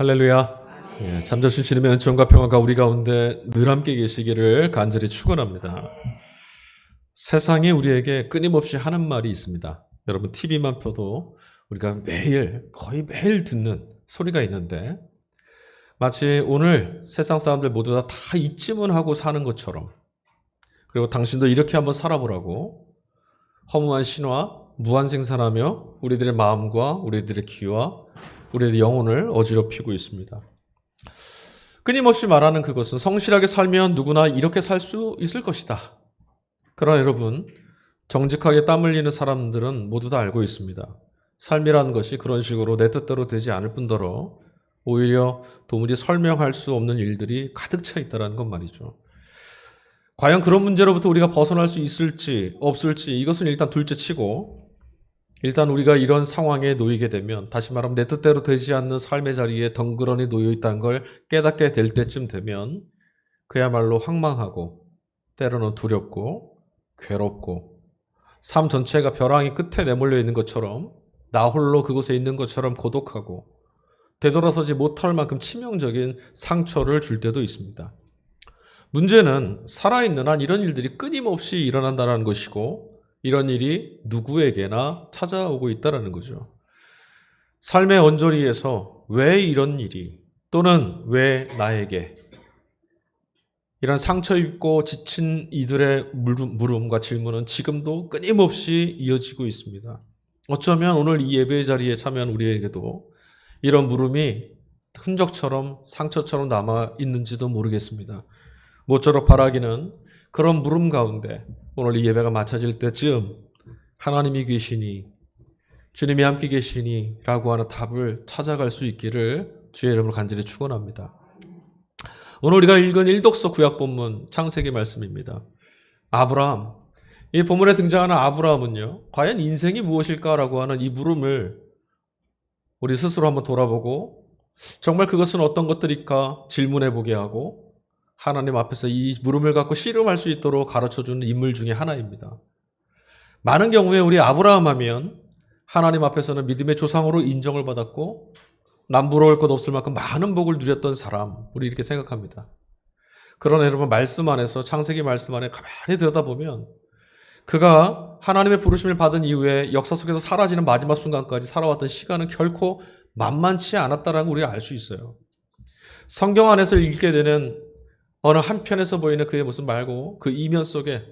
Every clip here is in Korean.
할렐루야. 잠자신 주님의 은총과 평화가 우리 가운데 늘 함께 계시기를 간절히 축원합니다. 세상에 우리에게 끊임없이 하는 말이 있습니다. 여러분 TV만 펴도 우리가 거의 매일 듣는 소리가 있는데 마치 오늘 세상 사람들 모두 다 이쯤은 하고 사는 것처럼, 그리고 당신도 이렇게 한번 살아보라고 허무한 신화, 무한생산하며 우리들의 마음과 우리들의 귀와 우리의 영혼을 어지럽히고 있습니다. 끊임없이 말하는 그것은 성실하게 살면 누구나 이렇게 살 수 있을 것이다. 그러나 여러분, 정직하게 땀 흘리는 사람들은 모두 다 알고 있습니다. 삶이라는 것이 그런 식으로 내 뜻대로 되지 않을 뿐더러 오히려 도무지 설명할 수 없는 일들이 가득 차 있다는 것 말이죠. 과연 그런 문제로부터 우리가 벗어날 수 있을지 없을지 이것은 일단 둘째치고, 일단 우리가 이런 상황에 놓이게 되면, 다시 말하면 내 뜻대로 되지 않는 삶의 자리에 덩그러니 놓여 있다는 걸 깨닫게 될 때쯤 되면 그야말로 황망하고 때로는 두렵고 괴롭고 삶 전체가 벼랑이 끝에 내몰려 있는 것처럼, 나 홀로 그곳에 있는 것처럼 고독하고 되돌아서지 못할 만큼 치명적인 상처를 줄 때도 있습니다. 문제는 살아있는 한 이런 일들이 끊임없이 일어난다는 것이고, 이런 일이 누구에게나 찾아오고 있다는 거죠. 삶의 언저리에서 왜 이런 일이, 또는 왜 나에게, 이런 상처 입고 지친 이들의 물음과 질문은 지금도 끊임없이 이어지고 있습니다. 어쩌면 오늘 이 예배의 자리에 참여한 우리에게도 이런 물음이 흔적처럼 상처처럼 남아 있는지도 모르겠습니다. 모쪼록 바라기는 그런 물음 가운데 오늘 이 예배가 마쳐질 때쯤 하나님이 계시니, 주님이 함께 계시니 라고 하는 답을 찾아갈 수 있기를 주의 이름으로 간절히 축원합니다. 오늘 우리가 읽은 일독서 구약 본문 창세기 말씀입니다. 아브라함, 이 본문에 등장하는 아브라함은요, 과연 인생이 무엇일까라고 하는 이 물음을 우리 스스로 한번 돌아보고, 정말 그것은 어떤 것들일까 질문해보게 하고 하나님 앞에서 이 물음을 갖고 씨름할 수 있도록 가르쳐주는 인물 중에 하나입니다. 많은 경우에 우리 아브라함 하면 하나님 앞에서는 믿음의 조상으로 인정을 받았고 남부러울 것 없을 만큼 많은 복을 누렸던 사람, 우리 이렇게 생각합니다. 그러나 여러분, 말씀 안에서, 창세기 말씀 안에 가만히 들여다보면 그가 하나님의 부르심을 받은 이후에 역사 속에서 사라지는 마지막 순간까지 살아왔던 시간은 결코 만만치 않았다는 걸 우리가 알 수 있어요. 성경 안에서 읽게 되는 어느 한편에서 보이는 그의 모습 말고 그 이면 속에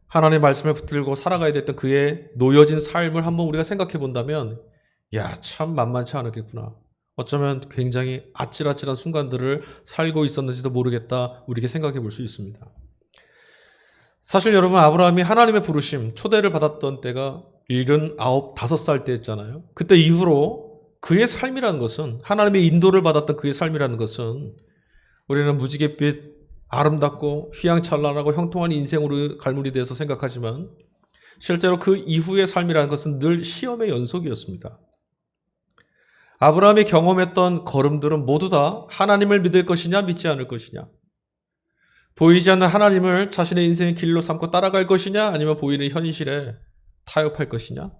하나님의 말씀을 붙들고 살아가야 됐던 그의 놓여진 삶을 한번 우리가 생각해 본다면, 야, 참 만만치 않았겠구나. 어쩌면 굉장히 아찔아찔한 순간들을 살고 있었는지도 모르겠다, 우리에게 생각해 볼 수 있습니다. 사실 여러분, 아브라함이 하나님의 부르심, 초대를 받았던 때가 75살 때였잖아요. 그때 이후로 그의 삶이라는 것은, 하나님의 인도를 받았던 그의 삶이라는 것은 우리는 무지갯빛 아름답고 휘황찬란하고 형통한 인생으로 갈무리되어서 생각하지만 실제로 그 이후의 삶이라는 것은 늘 시험의 연속이었습니다. 아브라함이 경험했던 걸음들은 모두 다 하나님을 믿을 것이냐 믿지 않을 것이냐, 보이지 않는 하나님을 자신의 인생의 길로 삼고 따라갈 것이냐, 아니면 보이는 현실에 타협할 것이냐,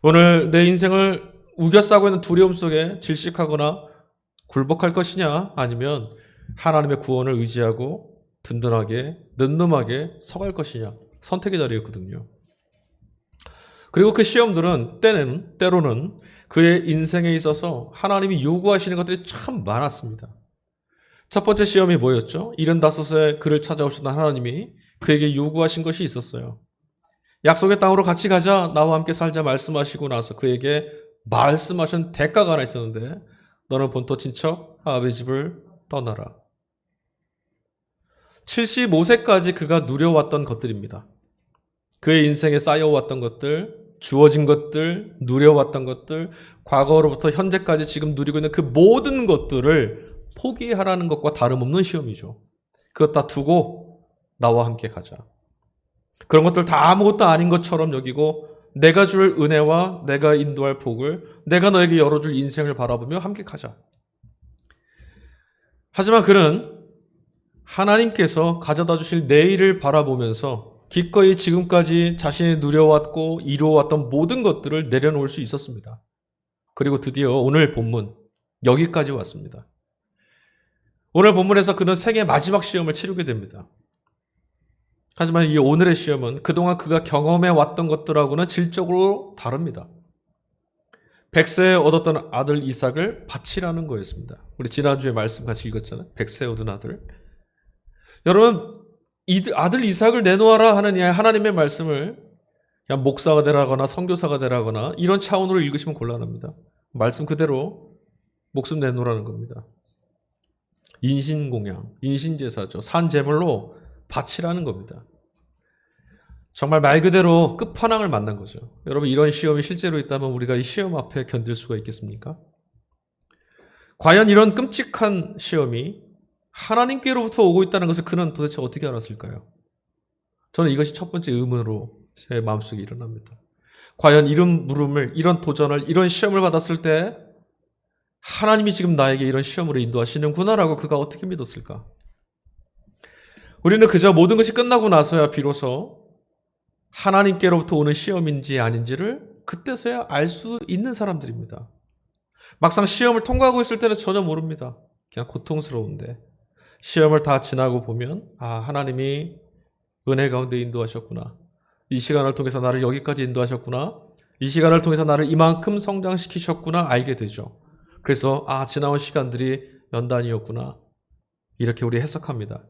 오늘 내 인생을 우겨싸고 있는 두려움 속에 질식하거나 굴복할 것이냐, 아니면 하나님의 구원을 의지하고 든든하게 늠름하게 서갈 것이냐, 선택의 자리였거든요. 그리고 그 시험들은 때로는 그의 인생에 있어서 하나님이 요구하시는 것들이 참 많았습니다. 첫 번째 시험이 뭐였죠? 75세 그를 찾아오신 하나님이 그에게 요구하신 것이 있었어요. 약속의 땅으로 같이 가자, 나와 함께 살자 말씀하시고 나서 그에게 말씀하신 대가가 하나 있었는데, 너는 본토 친척 아버지 집을 떠나라. 75세까지 그가 누려왔던 것들입니다. 그의 인생에 쌓여왔던 것들, 주어진 것들, 누려왔던 것들, 과거로부터 현재까지 지금 누리고 있는 그 모든 것들을 포기하라는 것과 다름없는 시험이죠. 그것 다 두고 나와 함께 가자. 그런 것들 다 아무것도 아닌 것처럼 여기고 내가 줄 은혜와 내가 인도할 복을, 내가 너에게 열어줄 인생을 바라보며 함께 가자. 하지만 그는 하나님께서 가져다 주실 내일을 바라보면서 기꺼이 지금까지 자신이 누려왔고 이루어왔던 모든 것들을 내려놓을 수 있었습니다. 그리고 드디어 오늘 본문 여기까지 왔습니다. 오늘 본문에서 그는 생애 마지막 시험을 치르게 됩니다. 하지만 이 오늘의 시험은 그동안 그가 경험해 왔던 것들하고는 질적으로 다릅니다. 100세에 얻었던 아들 이삭을 바치라는 거였습니다. 우리 지난주에 말씀 같이 읽었잖아요. 100세에 얻은 아들. 여러분, 아들 이삭을 내놓아라 하는 하나님의 말씀을 그냥 목사가 되라거나 선교사가 되라거나 이런 차원으로 읽으시면 곤란합니다. 말씀 그대로 목숨 내놓으라는 겁니다. 인신공양, 인신제사죠. 산제물로 바치라는 겁니다. 정말 말 그대로 끝판왕을 만난 거죠. 여러분, 이런 시험이 실제로 있다면 우리가 이 시험 앞에 견딜 수가 있겠습니까? 과연 이런 끔찍한 시험이 하나님께로부터 오고 있다는 것을 그는 도대체 어떻게 알았을까요? 저는 이것이 첫 번째 의문으로 제 마음속에 일어납니다. 과연 이런 물음을, 이런 도전을, 이런 시험을 받았을 때 하나님이 지금 나에게 이런 시험으로 인도하시는구나라고 그가 어떻게 믿었을까? 우리는 그저 모든 것이 끝나고 나서야 비로소 하나님께로부터 오는 시험인지 아닌지를 그때서야 알 수 있는 사람들입니다. 막상 시험을 통과하고 있을 때는 전혀 모릅니다. 그냥 고통스러운데 시험을 다 지나고 보면 하나님이 은혜 가운데 인도하셨구나. 이 시간을 통해서 나를 여기까지 인도하셨구나. 이 시간을 통해서 나를 이만큼 성장시키셨구나 알게 되죠. 그래서 지나온 시간들이 연단이었구나. 이렇게 우리 해석합니다.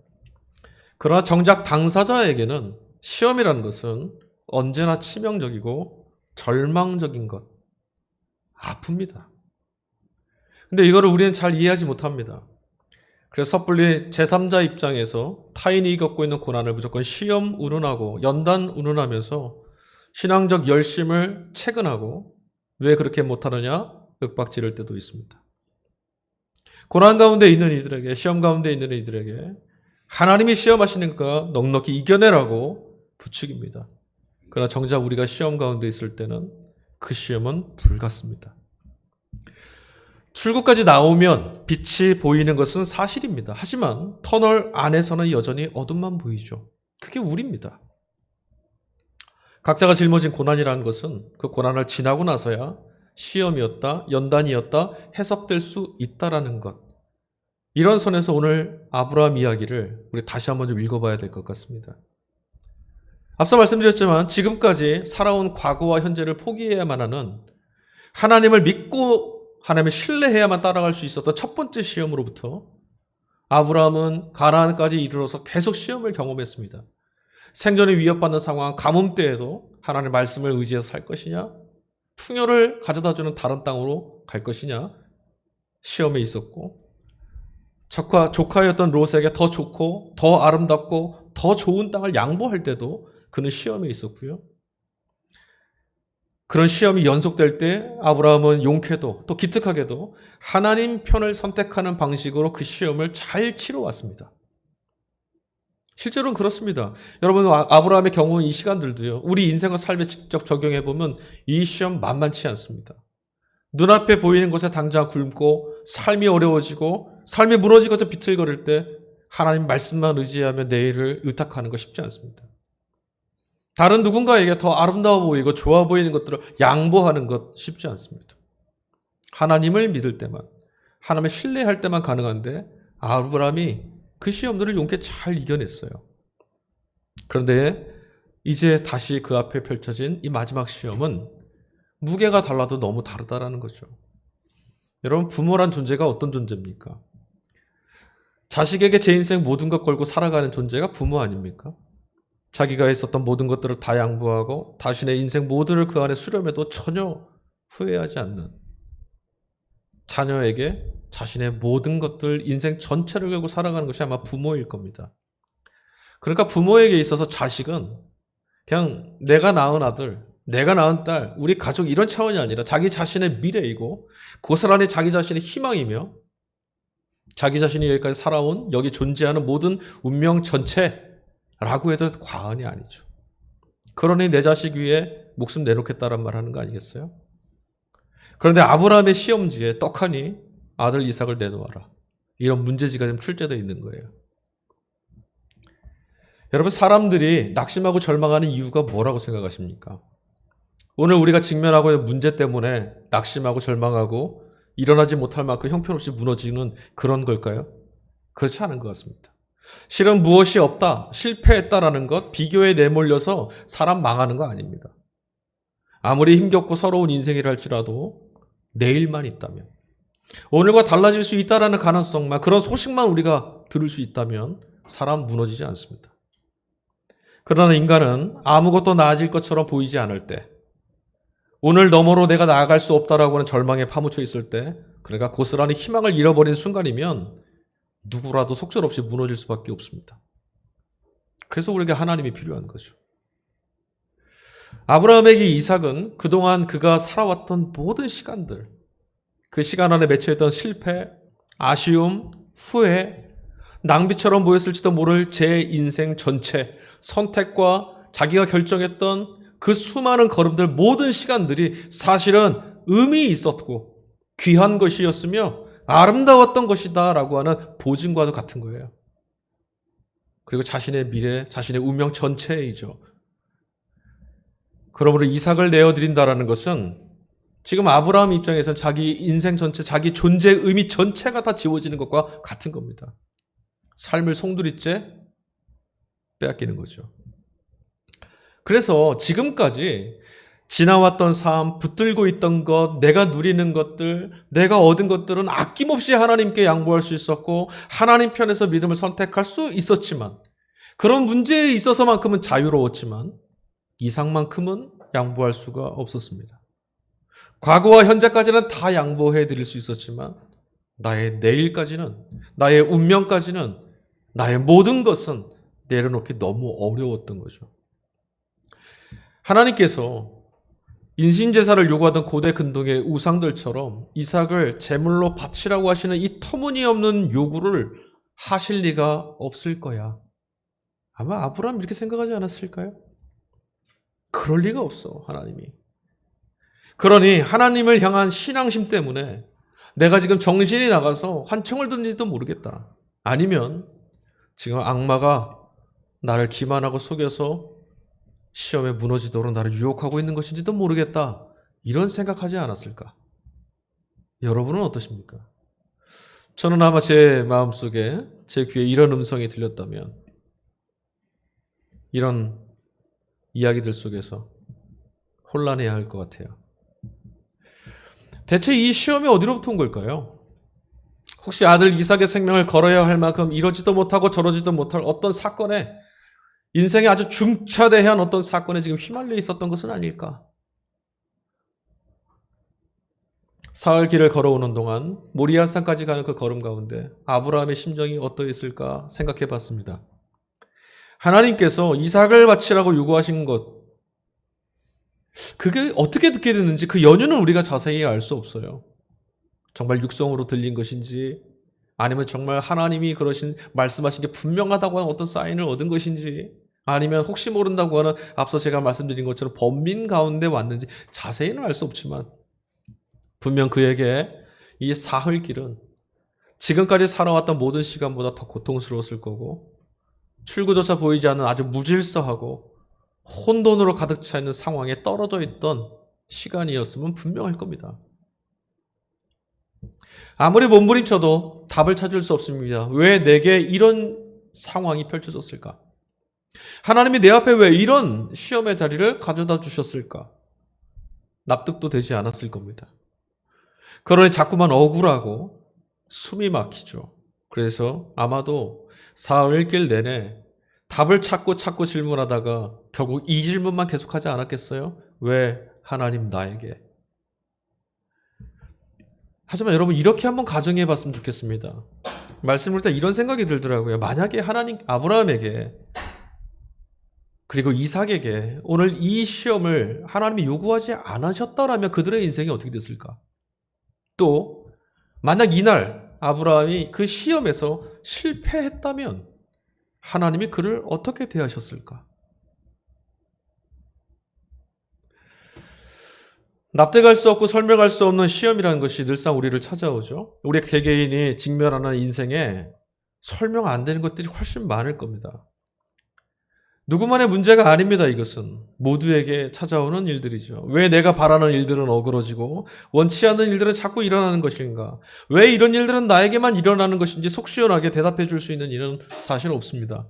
그러나 정작 당사자에게는 시험이라는 것은 언제나 치명적이고 절망적인 것, 아픕니다. 근데 이거를 우리는 잘 이해하지 못합니다. 그래서 섣불리 제3자 입장에서 타인이 겪고 있는 고난을 무조건 시험 운운하고 연단 운운하면서 신앙적 열심을 채근하고 왜 그렇게 못하느냐 윽박지를 때도 있습니다. 고난 가운데 있는 이들에게, 시험 가운데 있는 이들에게 하나님이 시험하시니까 넉넉히 이겨내라고 부축입니다. 그러나 정작 우리가 시험 가운데 있을 때는 그 시험은 불같습니다. 출구까지 나오면 빛이 보이는 것은 사실입니다. 하지만 터널 안에서는 여전히 어둠만 보이죠. 그게 우리입니다. 각자가 짊어진 고난이라는 것은 그 고난을 지나고 나서야 시험이었다, 연단이었다 해석될 수 있다라는 것. 이런 선에서 오늘 아브라함 이야기를 우리 다시 한번 좀 읽어봐야 될 것 같습니다. 앞서 말씀드렸지만 지금까지 살아온 과거와 현재를 포기해야만 하는 하나님을 믿고 하나님을 신뢰해야만 따라갈 수 있었던 첫 번째 시험으로부터 아브라함은 가나안까지 이르러서 계속 시험을 경험했습니다. 생존이 위협받는 상황, 가뭄 때에도 하나님의 말씀을 의지해서 살 것이냐, 풍요를 가져다주는 다른 땅으로 갈 것이냐 시험에 있었고, 조카였던 롯에게 더 좋고 더 아름답고 더 좋은 땅을 양보할 때도 그는 시험에 있었고요. 그런 시험이 연속될 때 아브라함은 용케도 또 기특하게도 하나님 편을 선택하는 방식으로 그 시험을 잘 치러왔습니다. 실제로는 그렇습니다. 여러분, 아브라함의 경우는 이 시간들도요, 우리 인생과 삶에 직접 적용해보면 이 시험 만만치 않습니다. 눈앞에 보이는 것에 당장 굶고 삶이 어려워지고 삶이 무너지고서 비틀거릴 때 하나님 말씀만 의지하며 내일을 의탁하는 거 쉽지 않습니다. 다른 누군가에게 더 아름다워 보이고 좋아 보이는 것들을 양보하는 것 쉽지 않습니다. 하나님을 믿을 때만, 하나님을 신뢰할 때만 가능한데 아브라함이 그 시험들을 용케 잘 이겨냈어요. 그런데 이제 다시 그 앞에 펼쳐진 이 마지막 시험은 무게가 달라도 너무 다르다라는 거죠. 여러분, 부모란 존재가 어떤 존재입니까? 자식에게 제 인생 모든 것 걸고 살아가는 존재가 부모 아닙니까? 자기가 했었던 모든 것들을 다 양보하고 자신의 인생 모두를 그 안에 수렴해도 전혀 후회하지 않는, 자녀에게 자신의 모든 것들, 인생 전체를 걸고 살아가는 것이 아마 부모일 겁니다. 그러니까 부모에게 있어서 자식은 그냥 내가 낳은 아들, 내가 낳은 딸, 우리 가족 이런 차원이 아니라 자기 자신의 미래이고 고스란히 자기 자신의 희망이며 자기 자신이 여기까지 살아온 여기 존재하는 모든 운명 전체라고 해도 과언이 아니죠. 그러니 내 자식 위에 목숨 내놓겠다란 말 하는 거 아니겠어요? 그런데 아브라함의 시험지에 떡하니 아들 이삭을 내놓아라, 이런 문제지가 좀 출제되어 있는 거예요. 여러분, 사람들이 낙심하고 절망하는 이유가 뭐라고 생각하십니까? 오늘 우리가 직면하고 있는 문제 때문에 낙심하고 절망하고 일어나지 못할 만큼 형편없이 무너지는 그런 걸까요? 그렇지 않은 것 같습니다. 실은 무엇이 없다, 실패했다라는 것, 비교에 내몰려서 사람 망하는 거 아닙니다. 아무리 힘겹고 서러운 인생이라 할지라도 내일만 있다면, 오늘과 달라질 수 있다라는 가능성만, 그런 소식만 우리가 들을 수 있다면 사람 무너지지 않습니다. 그러나 인간은 아무것도 나아질 것처럼 보이지 않을 때, 오늘 너머로 내가 나아갈 수 없다라고 하는 절망에 파묻혀 있을 때, 그러니까 고스란히 희망을 잃어버린 순간이면 누구라도 속절없이 무너질 수밖에 없습니다. 그래서 우리에게 하나님이 필요한 거죠. 아브라함에게 이삭은 그동안 그가 살아왔던 모든 시간들, 그 시간 안에 맺혀있던 실패, 아쉬움, 후회, 낭비처럼 보였을지도 모를 제 인생 전체, 선택과 자기가 결정했던 그 수많은 걸음들, 모든 시간들이 사실은 의미 있었고 귀한 것이었으며 아름다웠던 것이다 라고 하는 보증과도 같은 거예요. 그리고 자신의 미래, 자신의 운명 전체이죠. 그러므로 이삭을 내어드린다라는 것은 지금 아브라함 입장에서는 자기 인생 전체, 자기 존재의 의미 전체가 다 지워지는 것과 같은 겁니다. 삶을 송두리째 빼앗기는 거죠. 그래서 지금까지 지나왔던 삶, 붙들고 있던 것, 내가 누리는 것들, 내가 얻은 것들은 아낌없이 하나님께 양보할 수 있었고 하나님 편에서 믿음을 선택할 수 있었지만, 그런 문제에 있어서만큼은 자유로웠지만 이상만큼은 양보할 수가 없었습니다. 과거와 현재까지는 다 양보해 드릴 수 있었지만 나의 내일까지는, 나의 운명까지는, 나의 모든 것은 내려놓기 너무 어려웠던 거죠. 하나님께서 인신제사를 요구하던 고대 근동의 우상들처럼 이삭을 제물로 바치라고 하시는 이 터무니없는 요구를 하실 리가 없을 거야. 아마 아브라함 이렇게 생각하지 않았을까요? 그럴 리가 없어, 하나님이. 그러니 하나님을 향한 신앙심 때문에 내가 지금 정신이 나가서 환청을 듣는지도 모르겠다. 아니면 지금 악마가 나를 기만하고 속여서 시험에 무너지도록 나를 유혹하고 있는 것인지도 모르겠다. 이런 생각하지 않았을까? 여러분은 어떠십니까? 저는 아마 제 마음속에, 제 귀에 이런 음성이 들렸다면, 이런 이야기들 속에서 혼란해야 할 것 같아요. 대체 이 시험이 어디로부터 온 걸까요? 혹시 아들 이삭의 생명을 걸어야 할 만큼 이러지도 못하고 저러지도 못할 어떤 사건에, 인생에 아주 중차대한 어떤 사건에 지금 휘말려 있었던 것은 아닐까? 사흘 길을 걸어오는 동안 모리아산까지 가는 그 걸음 가운데 아브라함의 심정이 어떠했을까 생각해 봤습니다. 하나님께서 이삭을 바치라고 요구하신 것, 그게 어떻게 듣게 됐는지 그 연유는 우리가 자세히 알 수 없어요. 정말 육성으로 들린 것인지, 아니면 정말 하나님이 말씀하신 게 분명하다고 하는 어떤 사인을 얻은 것인지, 아니면 혹시 모른다고 하는 앞서 제가 말씀드린 것처럼 번민 가운데 왔는지 자세히는 알 수 없지만, 분명 그에게 이 사흘 길은 지금까지 살아왔던 모든 시간보다 더 고통스러웠을 거고, 출구조차 보이지 않는 아주 무질서하고 혼돈으로 가득 차 있는 상황에 떨어져 있던 시간이었으면 분명할 겁니다. 아무리 몸부림쳐도 답을 찾을 수 없습니다. 왜 내게 이런 상황이 펼쳐졌을까? 하나님이 내 앞에 왜 이런 시험의 자리를 가져다 주셨을까? 납득도 되지 않았을 겁니다. 그러니 자꾸만 억울하고 숨이 막히죠. 그래서 아마도 사흘길 내내 답을 찾고 질문하다가 결국 이 질문만 계속하지 않았겠어요? 왜 하나님 나에게? 하지만 여러분, 이렇게 한번 가정해 봤으면 좋겠습니다. 말씀을 때 이런 생각이 들더라고요. 만약에 하나님 아브라함에게 그리고 이삭에게 오늘 이 시험을 하나님이 요구하지 않으셨다라면 그들의 인생이 어떻게 됐을까? 또 만약 이날 아브라함이 그 시험에서 실패했다면 하나님이 그를 어떻게 대하셨을까? 납득할 수 없고 설명할 수 없는 시험이라는 것이 늘상 우리를 찾아오죠. 우리 개개인이 직면하는 인생에 설명 안 되는 것들이 훨씬 많을 겁니다. 누구만의 문제가 아닙니다. 이것은 모두에게 찾아오는 일들이죠. 왜 내가 바라는 일들은 어그러지고 원치 않는 일들은 자꾸 일어나는 것인가? 왜 이런 일들은 나에게만 일어나는 것인지 속 시원하게 대답해 줄 수 있는 일은 사실 없습니다.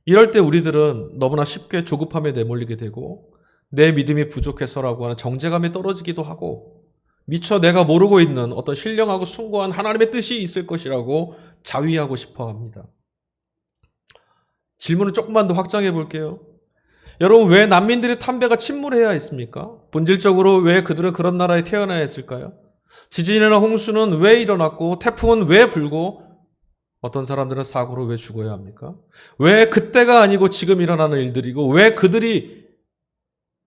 이럴 때 우리들은 너무나 쉽게 조급함에 내몰리게 되고 내 믿음이 부족해서라고 하는 정죄감이 떨어지기도 하고 미처 내가 모르고 있는 어떤 신령하고 숭고한 하나님의 뜻이 있을 것이라고 자위하고 싶어 합니다. 질문을 조금만 더 확장해 볼게요. 여러분, 왜 난민들의 탐배가 침몰해야 했습니까? 본질적으로 왜 그들은 그런 나라에 태어나야 했을까요? 지진이나 홍수는 왜 일어났고 태풍은 왜 불고 어떤 사람들은 사고로 왜 죽어야 합니까? 왜 그때가 아니고 지금 일어나는 일들이고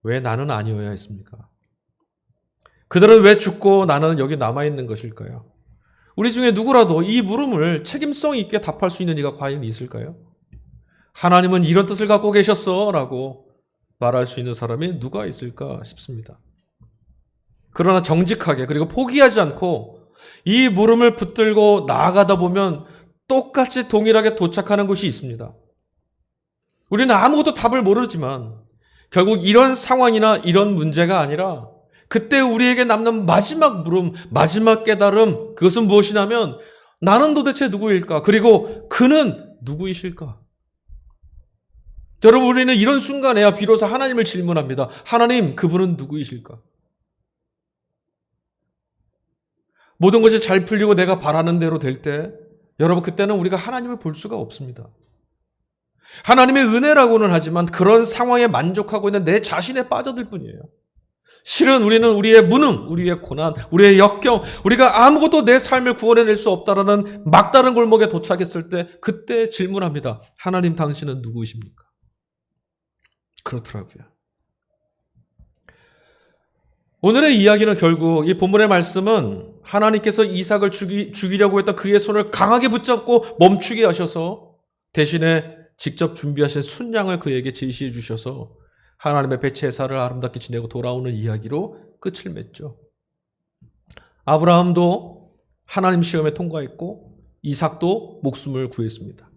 왜 나는 아니어야 했습니까? 그들은 왜 죽고 나는 여기 남아있는 것일까요? 우리 중에 누구라도 이 물음을 책임성 있게 답할 수 있는 이가 과연 있을까요? 하나님은 이런 뜻을 갖고 계셨어 라고 말할 수 있는 사람이 누가 있을까 싶습니다. 그러나 정직하게 그리고 포기하지 않고 이 물음을 붙들고 나아가다 보면 똑같이 동일하게 도착하는 곳이 있습니다. 우리는 아무것도 답을 모르지만 결국 이런 상황이나 이런 문제가 아니라 그때 우리에게 남는 마지막 물음, 마지막 깨달음, 그것은 무엇이냐면 나는 도대체 누구일까? 그리고 그는 누구이실까? 여러분, 우리는 이런 순간에야 비로소 하나님을 질문합니다. 하나님, 그분은 누구이실까? 모든 것이 잘 풀리고 내가 바라는 대로 될 때, 여러분, 그때는 우리가 하나님을 볼 수가 없습니다. 하나님의 은혜라고는 하지만 그런 상황에 만족하고 있는 내 자신에 빠져들 뿐이에요. 실은 우리는 우리의 무능, 우리의 고난, 우리의 역경, 우리가 아무것도 내 삶을 구원해낼 수 없다라는 막다른 골목에 도착했을 때 그때 질문합니다. 하나님, 당신은 누구이십니까? 그렇더라고요. 오늘의 이야기는 결국 이 본문의 말씀은 하나님께서 이삭을 죽이려고 했던 그의 손을 강하게 붙잡고 멈추게 하셔서 대신에 직접 준비하신 순양을 그에게 제시해 주셔서 하나님의 배제사를 아름답게 지내고 돌아오는 이야기로 끝을 맺죠. 아브라함도 하나님 시험에 통과했고 이삭도 목숨을 구했습니다.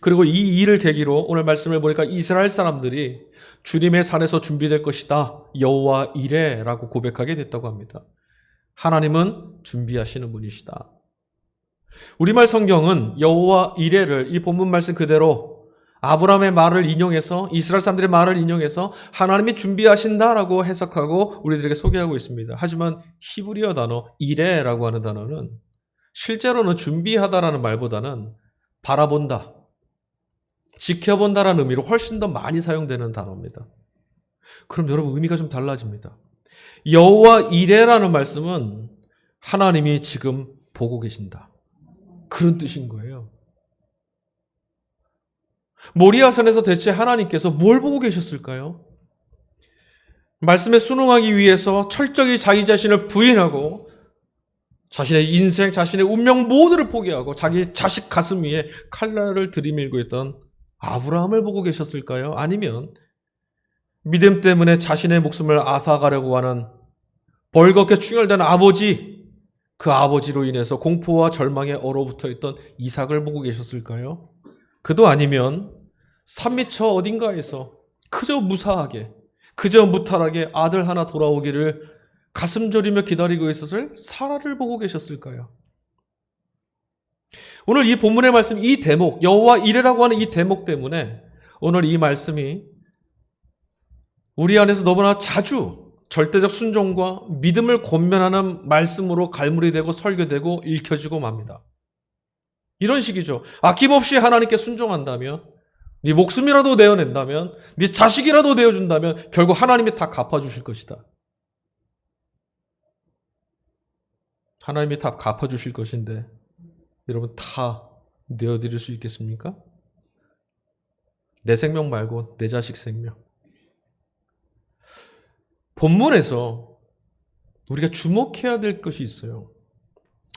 그리고 이 일을 계기로 오늘 말씀을 보니까 이스라엘 사람들이 주님의 산에서 준비될 것이다. 여호와 이레라고 고백하게 됐다고 합니다. 하나님은 준비하시는 분이시다. 우리말 성경은 여호와 이레를 이 본문 말씀 그대로 아브라함의 말을 인용해서 이스라엘 사람들의 말을 인용해서 하나님이 준비하신다라고 해석하고 우리들에게 소개하고 있습니다. 하지만 히브리어 단어 이레라고 하는 단어는 실제로는 준비하다라는 말보다는 바라본다, 지켜본다라는 의미로 훨씬 더 많이 사용되는 단어입니다. 그럼 여러분 의미가 좀 달라집니다. 여호와 이레라는 말씀은 하나님이 지금 보고 계신다. 그런 뜻인 거예요. 모리아산에서 대체 하나님께서 뭘 보고 계셨을까요? 말씀에 순응하기 위해서 철저히 자기 자신을 부인하고 자신의 인생, 자신의 운명 모두를 포기하고 자기 자식 가슴 위에 칼날을 들이밀고 있던 아브라함을 보고 계셨을까요? 아니면 믿음 때문에 자신의 목숨을 앗아가려고 하는 벌겋게 충혈된 아버지, 그 아버지로 인해서 공포와 절망에 얼어붙어 있던 이삭을 보고 계셨을까요? 그도 아니면 산미처 어딘가에서 그저 무사하게, 그저 무탈하게 아들 하나 돌아오기를 가슴 졸이며 기다리고 있었을 사라를 보고 계셨을까요? 오늘 이 본문의 말씀, 이 대목, 여호와 이레라고 하는 이 대목 때문에 오늘 이 말씀이 우리 안에서 너무나 자주 절대적 순종과 믿음을 권면하는 말씀으로 갈무리 되고 설교되고 읽혀지고 맙니다. 이런 식이죠. 아낌없이 하나님께 순종한다면, 네 목숨이라도 내어낸다면, 네 자식이라도 내어준다면 결국 하나님이 다 갚아주실 것이다. 하나님이 다 갚아주실 것인데 여러분 다 내어드릴 수 있겠습니까? 내 생명 말고 내 자식 생명. 본문에서 우리가 주목해야 될 것이 있어요.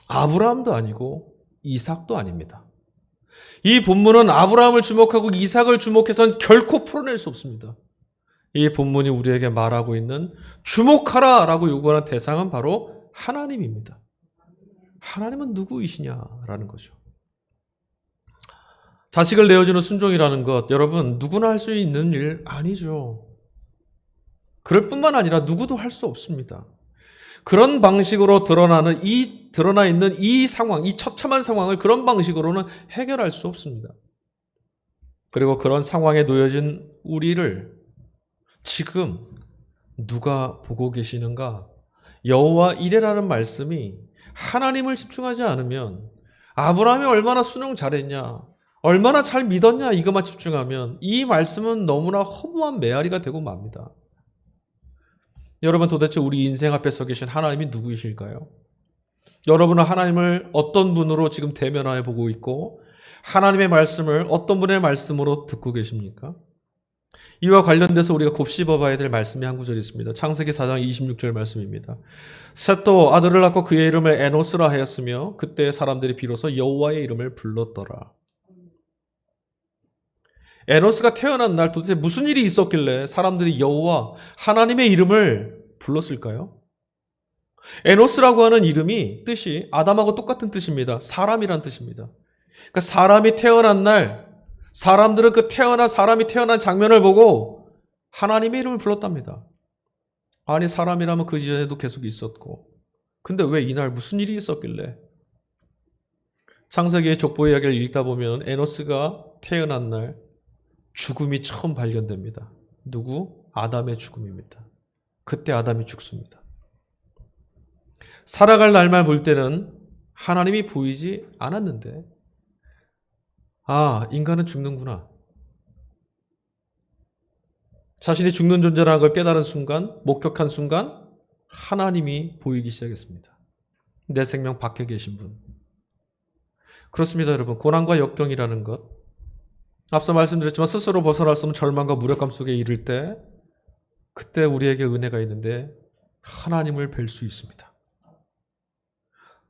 아브라함도 아니고 이삭도 아닙니다. 이 본문은 아브라함을 주목하고 이삭을 주목해서는 결코 풀어낼 수 없습니다. 이 본문이 우리에게 말하고 있는 주목하라라고 요구하는 대상은 바로 하나님입니다. 하나님은 누구이시냐라는 거죠. 자식을 내어주는 순종이라는 것, 여러분 누구나 할 수 있는 일 아니죠. 그럴 뿐만 아니라 누구도 할 수 없습니다. 그런 방식으로 드러나 있는 이 상황, 이 처참한 상황을 그런 방식으로는 해결할 수 없습니다. 그리고 그런 상황에 놓여진 우리를 지금 누가 보고 계시는가? 여호와 이레라는 말씀이 하나님을 집중하지 않으면 아브라함이 얼마나 순종 잘했냐, 얼마나 잘 믿었냐 이것만 집중하면 이 말씀은 너무나 허무한 메아리가 되고 맙니다. 여러분 도대체 우리 인생 앞에 서 계신 하나님이 누구이실까요? 여러분은 하나님을 어떤 분으로 지금 대면하여 보고 있고 하나님의 말씀을 어떤 분의 말씀으로 듣고 계십니까? 이와 관련돼서 우리가 곱씹어봐야 될 말씀이 한 구절이 있습니다. 창세기 4장 26절 말씀입니다. 셋도 아들을 낳고 그의 이름을 에노스라 하였으며 그때 사람들이 비로소 여호와의 이름을 불렀더라. 에노스가 태어난 날 도대체 무슨 일이 있었길래 사람들이 여호와 하나님의 이름을 불렀을까요? 에노스라고 하는 이름이 뜻이 아담하고 똑같은 뜻입니다. 사람이란 뜻입니다. 그러니까 사람이 태어난 날 사람들은 사람이 태어난 장면을 보고 하나님의 이름을 불렀답니다. 아니 사람이라면 그 전에도 계속 있었고 근데 왜 이날 무슨 일이 있었길래? 창세기의 족보 이야기를 읽다 보면 에노스가 태어난 날 죽음이 처음 발견됩니다. 누구? 아담의 죽음입니다. 그때 아담이 죽습니다. 살아갈 날만 볼 때는 하나님이 보이지 않았는데 인간은 죽는구나. 자신이 죽는 존재라는 걸 깨달은 순간, 목격한 순간 하나님이 보이기 시작했습니다. 내 생명 밖에 계신 분. 그렇습니다, 여러분. 고난과 역경이라는 것. 앞서 말씀드렸지만 스스로 벗어날 수 없는 절망과 무력감 속에 이를 때 그때 우리에게 은혜가 있는데 하나님을 뵐 수 있습니다.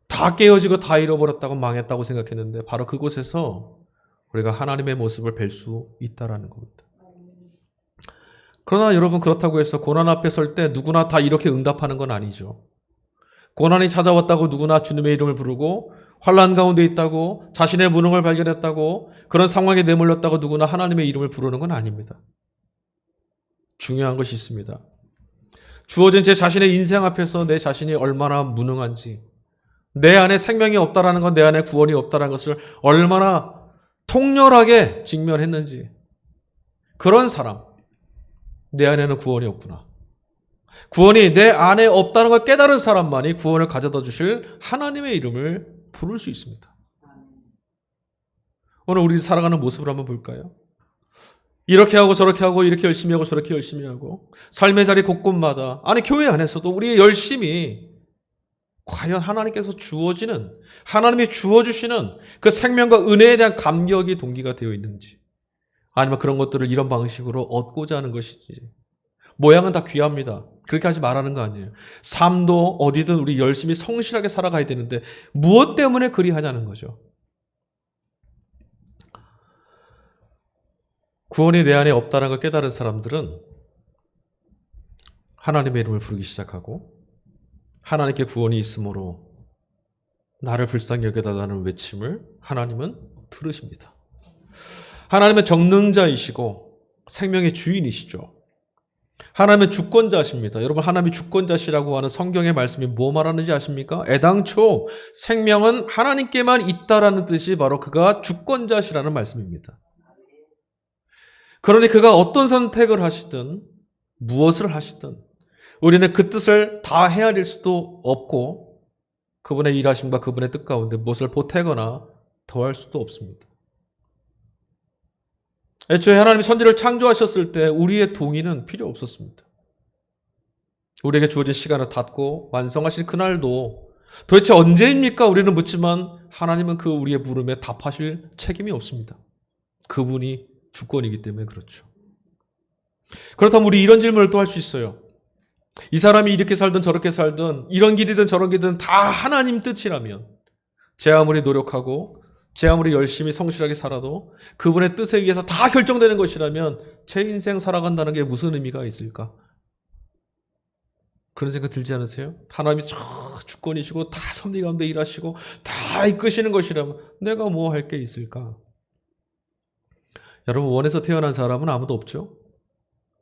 다 깨어지고 다 잃어버렸다고 망했다고 생각했는데 바로 그곳에서 우리가 하나님의 모습을 뵐 수 있다라는 겁니다. 그러나 여러분 그렇다고 해서 고난 앞에 설 때 누구나 다 이렇게 응답하는 건 아니죠. 고난이 찾아왔다고 누구나 주님의 이름을 부르고 환난 가운데 있다고 자신의 무능을 발견했다고 그런 상황에 내몰렸다고 누구나 하나님의 이름을 부르는 건 아닙니다. 중요한 것이 있습니다. 주어진 제 자신의 인생 앞에서 내 자신이 얼마나 무능한지 내 안에 생명이 없다라는 건 내 안에 구원이 없다라는 것을 얼마나 통렬하게 직면했는지 그런 사람 내 안에는 구원이 없구나. 구원이 내 안에 없다는 걸 깨달은 사람만이 구원을 가져다 주실 하나님의 이름을 부를 수 있습니다. 오늘 우리 살아가는 모습을 한번 볼까요? 이렇게 하고 저렇게 하고 이렇게 열심히 하고 저렇게 열심히 하고 삶의 자리 곳곳마다 교회 안에서도 우리의 열심이 과연 하나님께서 주어지는 하나님이 주어주시는 그 생명과 은혜에 대한 감격이 동기가 되어 있는지 아니면 그런 것들을 이런 방식으로 얻고자 하는 것인지 모양은 다 귀합니다. 그렇게 하지 말라는 거 아니에요. 삶도 어디든 우리 열심히 성실하게 살아가야 되는데 무엇 때문에 그리 하냐는 거죠. 구원이 내 안에 없다는 걸 깨달은 사람들은 하나님의 이름을 부르기 시작하고 하나님께 구원이 있으므로 나를 불쌍히 여겨달라는 외침을 하나님은 들으십니다. 하나님은 전능자이시고 생명의 주인이시죠. 하나님은 주권자십니다. 여러분 하나님이 주권자시라고 하는 성경의 말씀이 뭐 말하는지 아십니까? 애당초 생명은 하나님께만 있다라는 뜻이 바로 그가 주권자시라는 말씀입니다. 그러니 그가 어떤 선택을 하시든 무엇을 하시든 우리는 그 뜻을 다 헤아릴 수도 없고 그분의 일하심과 그분의 뜻 가운데 무엇을 보태거나 더할 수도 없습니다. 애초에 하나님이 천지를 창조하셨을 때 우리의 동의는 필요 없었습니다. 우리에게 주어진 시간을 닫고 완성하신 그날도 도대체 언제입니까? 우리는 묻지만 하나님은 그 우리의 물음에 답하실 책임이 없습니다. 그분이 주권이기 때문에 그렇죠. 그렇다면 우리 이런 질문을 또 할 수 있어요. 이 사람이 이렇게 살든 저렇게 살든 이런 길이든 저런 길이든 다 하나님 뜻이라면 제 아무리 노력하고 제 아무리 열심히 성실하게 살아도 그분의 뜻에 의해서 다 결정되는 것이라면 제 인생 살아간다는 게 무슨 의미가 있을까? 그런 생각 들지 않으세요? 하나님이 주권이시고 다 섭리 가운데 일하시고 다 이끄시는 것이라면 내가 뭐 할 게 있을까? 여러분, 원에서 태어난 사람은 아무도 없죠?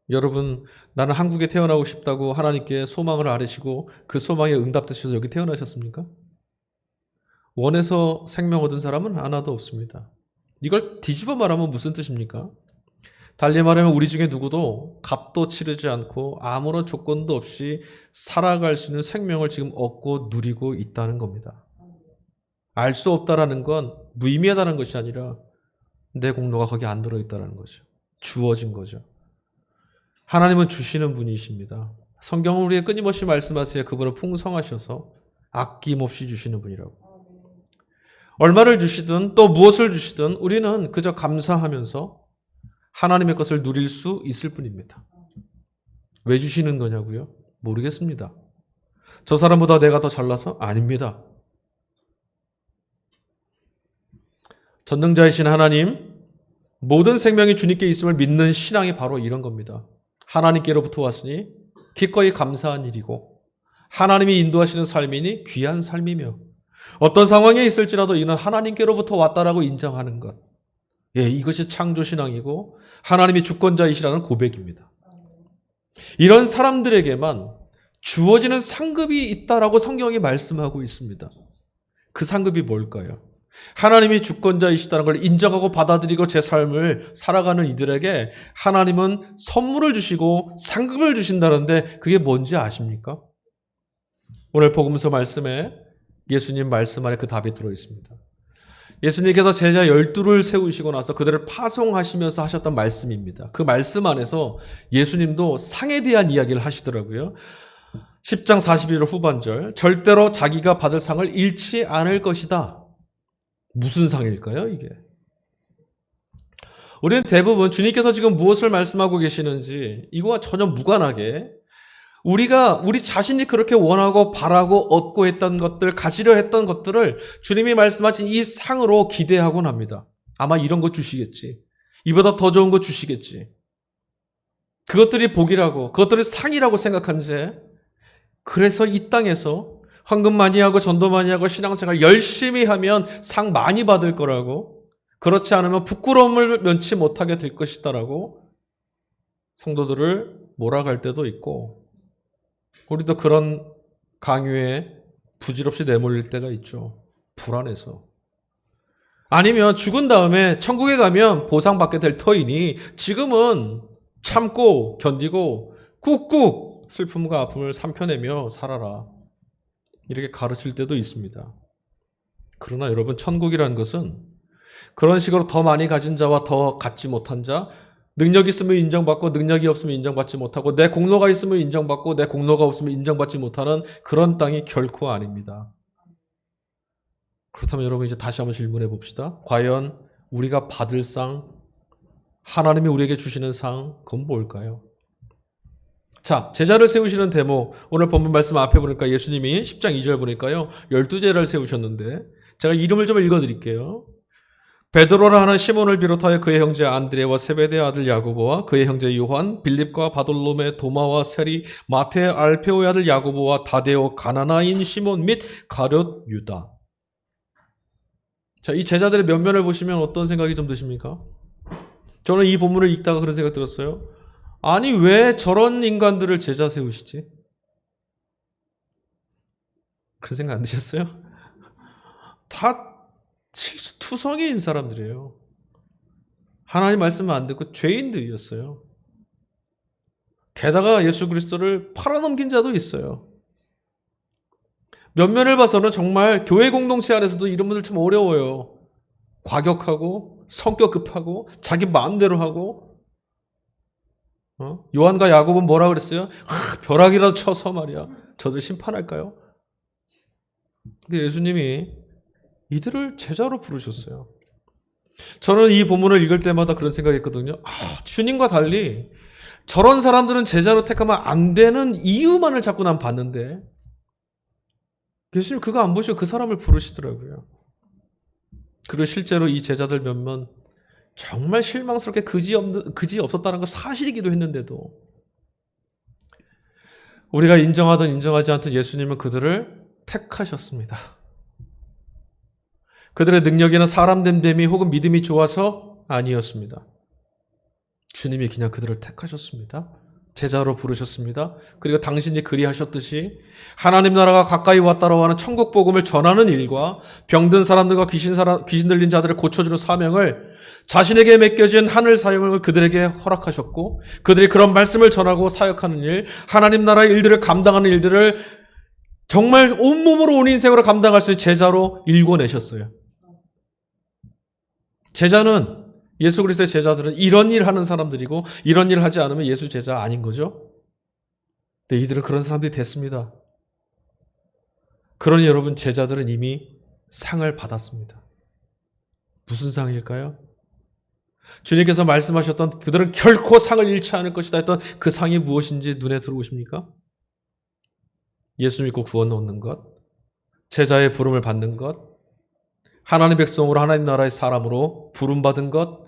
여러분, 나는 한국에 태어나고 싶다고 하나님께 소망을 아뢰시고 그 소망에 응답되셔서 여기 태어나셨습니까? 원에서 생명 얻은 사람은 하나도 없습니다. 이걸 뒤집어 말하면 무슨 뜻입니까? 달리 말하면 우리 중에 누구도 값도 치르지 않고 아무런 조건도 없이 살아갈 수 있는 생명을 지금 얻고 누리고 있다는 겁니다. 알 수 없다라는 건 무의미하다는 것이 아니라 내 공로가 거기 안 들어있다는 거죠. 주어진 거죠. 하나님은 주시는 분이십니다. 성경은 우리에게 끊임없이 말씀하세요. 그분은 풍성하셔서 아낌없이 주시는 분이라고. 얼마를 주시든 또 무엇을 주시든 우리는 그저 감사하면서 하나님의 것을 누릴 수 있을 뿐입니다. 왜 주시는 거냐고요? 모르겠습니다. 저 사람보다 내가 더 잘나서? 아닙니다. 전능자이신 하나님, 모든 생명이 주님께 있음을 믿는 신앙이 바로 이런 겁니다. 하나님께로부터 왔으니 기꺼이 감사한 일이고 하나님이 인도하시는 삶이니 귀한 삶이며 어떤 상황에 있을지라도 이는 하나님께로부터 왔다라고 인정하는 것. 예, 이것이 창조신앙이고 하나님이 주권자이시라는 고백입니다. 이런 사람들에게만 주어지는 상급이 있다라고 성경이 말씀하고 있습니다. 그 상급이 뭘까요? 하나님이 주권자이시다는 걸 인정하고 받아들이고 제 삶을 살아가는 이들에게 하나님은 선물을 주시고 상급을 주신다는데 그게 뭔지 아십니까? 오늘 복음서 말씀에 예수님 말씀 안에 그 답이 들어있습니다. 예수님께서 제자 12를 세우시고 나서 그들을 파송하시면서 하셨던 말씀입니다. 그 말씀 안에서 예수님도 상에 대한 이야기를 하시더라고요. 10장 41절 후반절, 절대로 자기가 받을 상을 잃지 않을 것이다. 무슨 상일까요, 이게? 우리는 대부분 주님께서 지금 무엇을 말씀하고 계시는지 이거와 전혀 무관하게 우리 자신이 그렇게 원하고 바라고 얻고 했던 것들, 가지려 했던 것들을 주님이 말씀하신 이 상으로 기대하곤 합니다. 아마 이런 거 주시겠지. 이보다 더 좋은 거 주시겠지. 그것들이 복이라고, 그것들이 상이라고 생각한 채 그래서 이 땅에서 헌금 많이 하고 전도 많이 하고 신앙생활 열심히 하면 상 많이 받을 거라고, 그렇지 않으면 부끄러움을 면치 못하게 될 것이다라고 성도들을 몰아갈 때도 있고, 우리도 그런 강요에 부질없이 내몰릴 때가 있죠. 불안해서. 아니면 죽은 다음에 천국에 가면 보상받게 될 터이니 지금은 참고 견디고 꾹꾹 슬픔과 아픔을 삼켜내며 살아라. 이렇게 가르칠 때도 있습니다. 그러나 여러분, 천국이라는 것은 그런 식으로 더 많이 가진 자와 더 갖지 못한 자, 능력이 있으면 인정받고 능력이 없으면 인정받지 못하고 내 공로가 있으면 인정받고 내 공로가 없으면 인정받지 못하는 그런 땅이 결코 아닙니다. 그렇다면 여러분, 이제 다시 한번 질문해 봅시다. 과연 우리가 받을 상, 하나님이 우리에게 주시는 상, 그건 뭘까요? 자, 제자를 세우시는 대목, 오늘 본문 말씀 앞에 보니까 예수님이 10장 2절 보니까요, 12제자를 세우셨는데 제가 이름을 좀 읽어드릴게요. 베드로라 하는 시몬을 비롯하여 그의 형제 안드레와 세베대의 아들 야고보와 그의 형제 요한, 빌립과 바돌로메, 도마와 세리, 마테, 알페오의 아들 야고보와 다데오, 가나나인 시몬 및 가룟 유다. 자, 이 제자들의 면면을 보시면 어떤 생각이 좀 드십니까? 저는 이 본문을 읽다가 그런 생각 들었어요. 아니, 왜 저런 인간들을 제자 세우시지? 그런 생각 안 드셨어요? 다 투성이인 사람들이에요. 하나님 말씀을 안 듣고 죄인들이었어요. 게다가 예수 그리스도를 팔아넘긴 자도 있어요. 면면을 봐서는 정말 교회 공동체 안에서도 이런 분들 참 어려워요. 과격하고 성격 급하고 자기 마음대로 하고. 요한과 야곱은 뭐라 그랬어요? 벼락이라도 쳐서 말이야, 저들 심판할까요? 근데 예수님이 이들을 제자로 부르셨어요. 저는 이 본문을 읽을 때마다 그런 생각했거든요. 주님과 달리 저런 사람들은 제자로 택하면 안 되는 이유만을 자꾸 난 봤는데 예수님 그거 안 보시고 그 사람을 부르시더라고요. 그리고 실제로 이 제자들 몇몇 정말 실망스럽게 그지 없었다는 건 사실이기도 했는데도 우리가 인정하든 인정하지 않든 예수님은 그들을 택하셨습니다. 그들의 능력이나 사람 됨됨이 혹은 믿음이 좋아서 아니었습니다. 주님이 그냥 그들을 택하셨습니다. 제자로 부르셨습니다. 그리고 당신이 그리하셨듯이 하나님 나라가 가까이 왔다라고 하는 천국 복음을 전하는 일과 병든 사람들과 귀신 들린 자들을 고쳐주는 사명을 자신에게 맡겨진 하늘 사역을 그들에게 허락하셨고, 그들이 그런 말씀을 전하고 사역하는 일, 하나님 나라의 일들을 감당하는 일들을 정말 온몸으로 온 인생으로 감당할 수 있는 제자로 일궈내셨어요. 제자는, 예수 그리스도의 제자들은 이런 일 하는 사람들이고, 이런 일 하지 않으면 예수 제자 아닌 거죠. 근데 이들은 그런 사람들이 됐습니다. 그러니 여러분, 제자들은 이미 상을 받았습니다. 무슨 상일까요? 주님께서 말씀하셨던 그들은 결코 상을 잃지 않을 것이다 했던 그 상이 무엇인지 눈에 들어오십니까? 예수 믿고 구원 얻는 것, 제자의 부름을 받는 것, 하나님의 백성으로 하나님 나라의 사람으로 부름받은 것,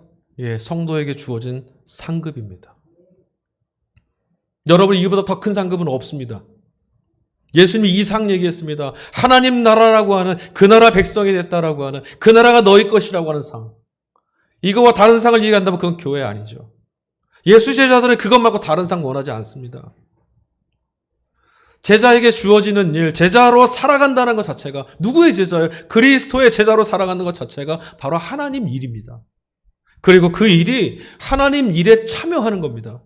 성도에게 주어진 상급입니다. 여러분, 이거보다 더 큰 상급은 없습니다. 예수님이 이 상 얘기했습니다. 하나님 나라라고 하는, 그 나라 백성이 됐다라고 하는, 그 나라가 너희 것이라고 하는 상. 이거와 다른 상을 얘기한다면 그건 교회 아니죠. 예수 제자들은 그것 말고 다른 상 원하지 않습니다. 제자에게 주어지는 일, 제자로 살아간다는 것 자체가, 누구의 제자예요? 그리스도의 제자로 살아가는 것 자체가 바로 하나님 일입니다. 그리고 그 일이 하나님 일에 참여하는 겁니다.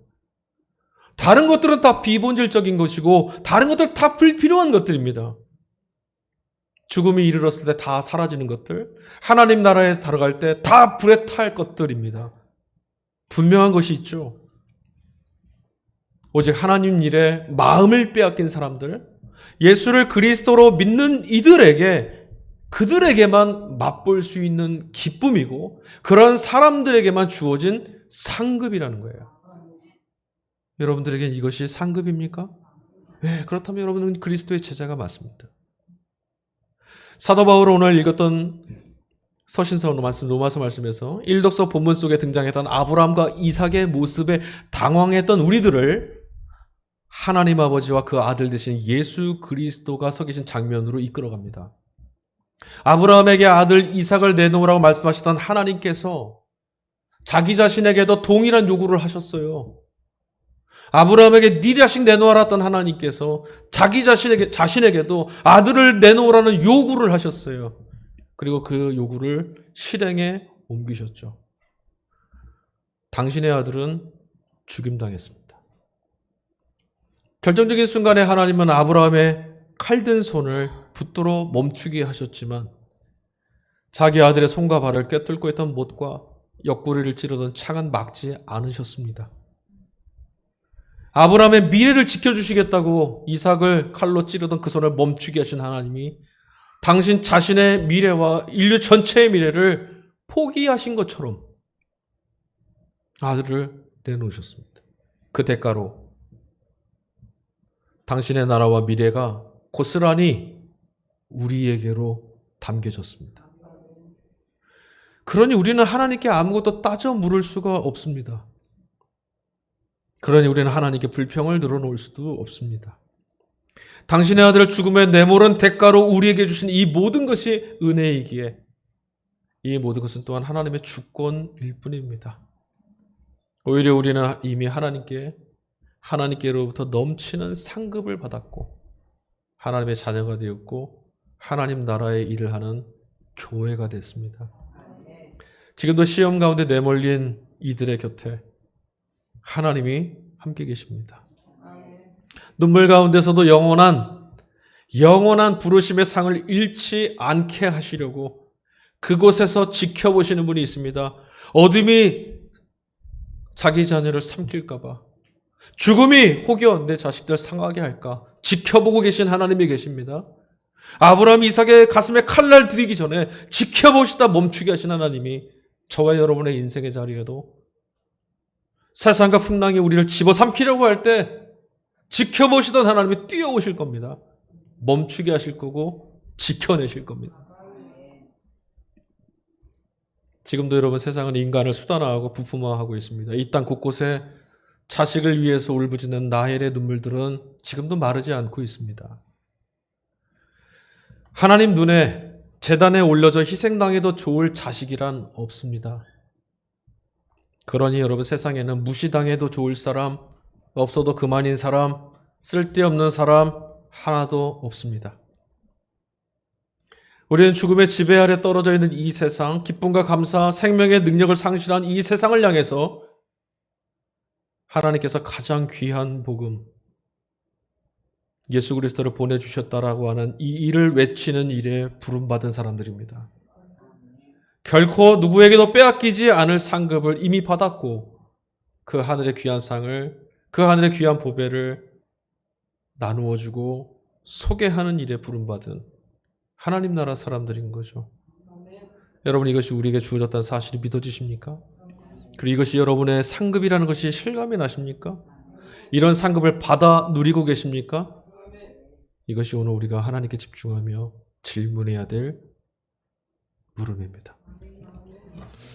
다른 것들은 다 비본질적인 것이고, 다른 것들은 다 불필요한 것들입니다. 죽음이 이르렀을 때 다 사라지는 것들, 하나님 나라에 들어갈 때 다 불에 탈 것들입니다. 분명한 것이 있죠. 오직 하나님 일에 마음을 빼앗긴 사람들, 예수를 그리스도로 믿는 이들에게, 그들에게만 맛볼 수 있는 기쁨이고, 그런 사람들에게만 주어진 상급이라는 거예요. 여러분들에게 이것이 상급입니까? 네, 그렇다면 여러분은 그리스도의 제자가 맞습니다. 사도 바울은 오늘 읽었던 서신서 말씀, 로마서 말씀에서 일독서 본문 속에 등장했던 아브라함과 이삭의 모습에 당황했던 우리들을 하나님 아버지와 그 아들 되신 예수 그리스도가 서 계신 장면으로 이끌어갑니다. 아브라함에게 아들 이삭을 내놓으라고 말씀하셨던 하나님께서 자기 자신에게도 동일한 요구를 하셨어요. 아브라함에게 네 자식 내놓으라 했던 하나님께서 자기 자신에게도 아들을 내놓으라는 요구를 하셨어요. 그리고 그 요구를 실행에 옮기셨죠. 당신의 아들은 죽임당했습니다. 결정적인 순간에 하나님은 아브라함의 칼든 손을 붙들어 멈추게 하셨지만 자기 아들의 손과 발을 꿰뚫고 있던 못과 옆구리를 찌르던 창은 막지 않으셨습니다. 아브라함의 미래를 지켜주시겠다고 이삭을 칼로 찌르던 그 손을 멈추게 하신 하나님이 당신 자신의 미래와 인류 전체의 미래를 포기하신 것처럼 아들을 내놓으셨습니다. 그 대가로 당신의 나라와 미래가 고스란히 우리에게로 담겨졌습니다. 그러니 우리는 하나님께 아무것도 따져 물을 수가 없습니다. 그러니 우리는 하나님께 불평을 늘어놓을 수도 없습니다. 당신의 아들을 죽음에 내몰은 대가로 우리에게 주신 이 모든 것이 은혜이기에 이 모든 것은 또한 하나님의 주권일 뿐입니다. 오히려 우리는 이미 하나님께로부터 넘치는 상급을 받았고 하나님의 자녀가 되었고 하나님 나라의 일을 하는 교회가 됐습니다. 지금도 시험 가운데 내몰린 이들의 곁에 하나님이 함께 계십니다. 눈물 가운데서도 영원한 부르심의 상을 잃지 않게 하시려고 그곳에서 지켜보시는 분이 있습니다. 어둠이 자기 자녀를 삼킬까 봐, 죽음이 혹여 내 자식들 상하게 할까 지켜보고 계신 하나님이 계십니다. 아브라함 이삭의 가슴에 칼날 들이기 전에 지켜보시다 멈추게 하신 하나님이 저와 여러분의 인생의 자리에도 세상과 풍랑이 우리를 집어삼키려고 할 때 지켜보시던 하나님이 뛰어오실 겁니다. 멈추게 하실 거고 지켜내실 겁니다. 지금도 여러분 세상은 인간을 수단화하고 부품화하고 있습니다. 이 땅 곳곳에 자식을 위해서 울부짖는 나헬의 눈물들은 지금도 마르지 않고 있습니다. 하나님 눈에 제단에 올려져 희생당해도 좋을 자식이란 없습니다. 그러니 여러분, 세상에는 무시당해도 좋을 사람, 없어도 그만인 사람, 쓸데없는 사람 하나도 없습니다. 우리는 죽음의 지배 아래 떨어져 있는 이 세상, 기쁨과 감사, 생명의 능력을 상실한 이 세상을 향해서 하나님께서 가장 귀한 복음, 예수 그리스도를 보내주셨다라고 하는 이 일을 외치는 일에 부름받은 사람들입니다. 결코 누구에게도 빼앗기지 않을 상급을 이미 받았고 그 하늘의 귀한 상을, 그 하늘의 귀한 보배를 나누어주고 소개하는 일에 부름받은 하나님 나라 사람들인 거죠. 여러분, 이것이 우리에게 주어졌다는 사실이 믿어지십니까? 그리고 이것이 여러분의 상급이라는 것이 실감이 나십니까? 이런 상급을 받아 누리고 계십니까? 이것이 오늘 우리가 하나님께 집중하며 질문해야 될 물음입니다.